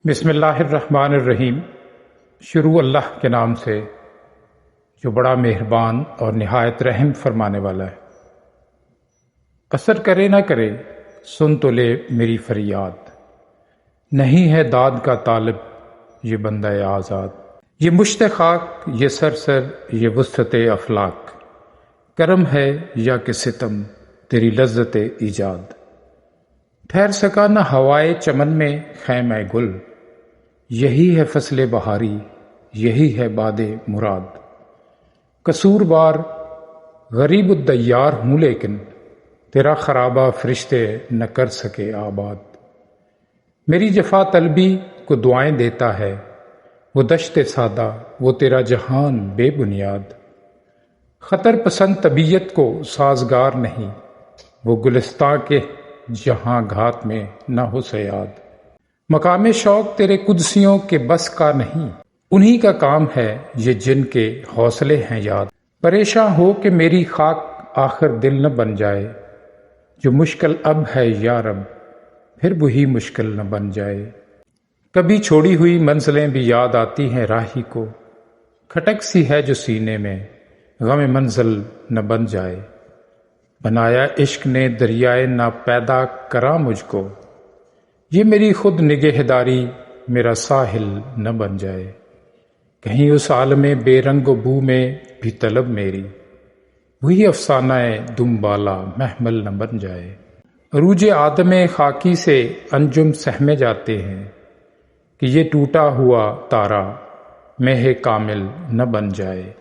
بسم اللہ الرحمن الرحیم۔ شروع اللہ کے نام سے جو بڑا مہربان اور نہایت رحم فرمانے والا ہے۔ اثر کرے نہ کرے سن تو لے میری فریاد، نہیں ہے داد کا طالب یہ بندہ آزاد۔ یہ مشت خاک، یہ سر یہ وسعت افلاک، کرم ہے یا کہ ستم تیری لذت ایجاد۔ ٹھہر سکا نہ ہوائے چمن میں خیمہ گل، یہی ہے فصل بہاری یہی ہے باد مراد۔ قصور بار غریب الدیار ہوں لیکن تیرا خرابہ فرشتے نہ کر سکے آباد۔ میری جفا طلبی کو دعائیں دیتا ہے وہ دشت سادہ، وہ تیرا جہان بے بنیاد۔ خطر پسند طبیعت کو سازگار نہیں، وہ گلستاں کے جہاں گھات میں نہ ہو صیاد۔ مقام شوق تیرے قدسیوں کے بس کا نہیں، انہی کا کام ہے یہ جن کے حوصلے ہیں یاد۔ پریشاں ہو کہ میری خاک آخر دل نہ بن جائے، جو مشکل اب ہے یا رب پھر وہی مشکل نہ بن جائے۔ کبھی چھوڑی ہوئی منزلیں بھی یاد آتی ہیں راہی کو، کھٹک سی ہے جو سینے میں غم منزل نہ بن جائے۔ بنایا عشق نے دریائے نہ پیدا کرا مجھ کو، یہ میری خود نگہداری میرا ساحل نہ بن جائے۔ کہیں اس عالم بے رنگ و بو میں بھی طلب میری، وہی افسانہ دم بالا محمل نہ بن جائے۔ عروج آدم خاکی سے انجم سہمے جاتے ہیں، کہ یہ ٹوٹا ہوا تارا مہ کامل نہ بن جائے۔